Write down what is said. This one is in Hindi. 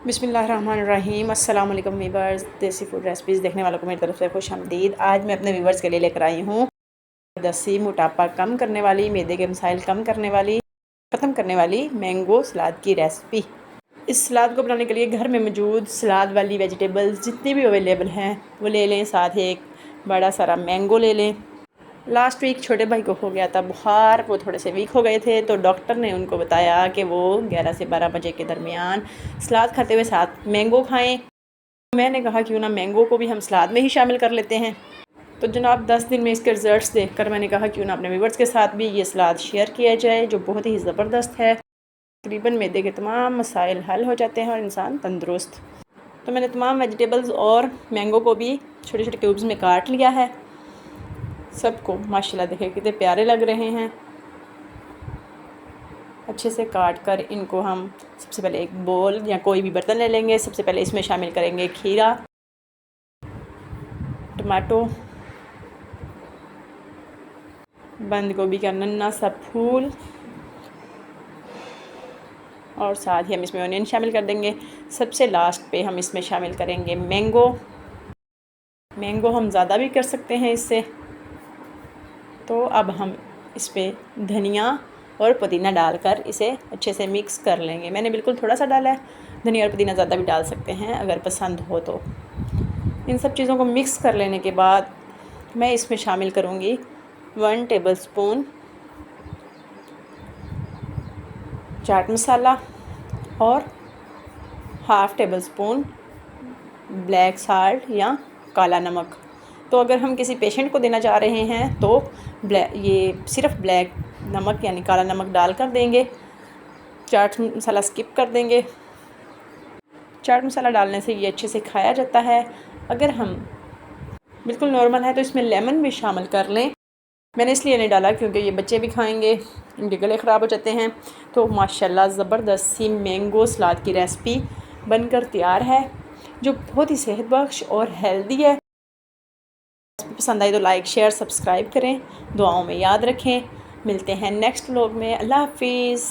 बिस्मिल्लाहिर्रहमानिर्रहीम। अस्सलाम वालेकुम वीवर्स। देसी फूड रेसिपीज़ देखने वालों को मेरी तरफ से खुश आमदीद। आज मैं अपने वीवर्स के लिए लेकर आई हूँ दसी मोटापा कम करने वाली, मैदे के मसाइल कम करने वाली, ख़त्म करने वाली मैंगो सलाद की रेसिपी। इस सलाद को बनाने के लिए घर में मौजूद सलाद वाली वेजिटेबल्स जितनी भी अवेलेबल हैं वो ले लें। साथ ही एक बड़ा सारा मैंगो ले लें। लास्ट वीक छोटे भाई को हो गया था बुखार, वो थोड़े से वीक हो गए थे, तो डॉक्टर ने उनको बताया कि वो 11 से 12 बजे के दरमियान सलाद खाते हुए साथ मैंगो खाएं। मैंने कहा क्यों ना मैंगो को भी हम सलाद में ही शामिल कर लेते हैं। तो जनाब 10 दिन में इसके रिज़ल्ट्स देखकर मैंने कहा क्यों ना अपने व्यूअर्स के साथ भी ये सलाद शेयर किया जाए, जो बहुत ही ज़बरदस्त है। तकरीबन मैदे के तमाम मसाइल हल हो जाते हैं और इंसान तंदुरुस्त। तो मैंने तमाम वेजिटेबल्स और मैंगो को भी छोटे छोटे क्यूब्स में काट लिया है। सबको माशाल्लाह देखें कितने प्यारे लग रहे हैं। अच्छे से काट कर इनको हम सबसे पहले एक बोल या कोई भी बर्तन ले लेंगे। सबसे पहले इसमें शामिल करेंगे खीरा, टमाटो, बंद गोभी का नन्हा सा फूल, और साथ ही हम इसमें ऑनियन शामिल कर देंगे। सबसे लास्ट पे हम इसमें शामिल करेंगे मैंगो। मैंगो हम ज़्यादा भी कर सकते हैं इससे। तो अब हम इस पर धनिया और पुदीना डालकर इसे अच्छे से मिक्स कर लेंगे। मैंने बिल्कुल थोड़ा सा डाला है, धनिया और पुदीना ज़्यादा भी डाल सकते हैं अगर पसंद हो तो। इन सब चीज़ों को मिक्स कर लेने के बाद मैं इसमें शामिल करूँगी 1 टेबलस्पून चाट मसाला और हाफ़ टेबलस्पून ब्लैक साल्ट या काला नमक। तो अगर हम किसी पेशेंट को देना चाह रहे हैं तो ये सिर्फ ब्लैक नमक यानी काला नमक डाल कर देंगे, चाट मसाला स्किप कर देंगे। चाट मसाला डालने से ये अच्छे से खाया जाता है। अगर हम बिल्कुल नॉर्मल है तो इसमें लेमन भी शामिल कर लें। मैंने इसलिए नहीं डाला क्योंकि ये बच्चे भी खाएंगे, इनके गले ख़राब हो जाते हैं। तो माशाल्लाह ज़बरदस्त सी मैंगो सलाद की रेसिपी बनकर तैयार है, जो बहुत ही सेहत बख्श और हेल्दी है। पसंद आई तो लाइक शेयर सब्सक्राइब करें, दुआओं में याद रखें। मिलते हैं नेक्स्ट व्लॉग में। अल्लाह हाफिज़।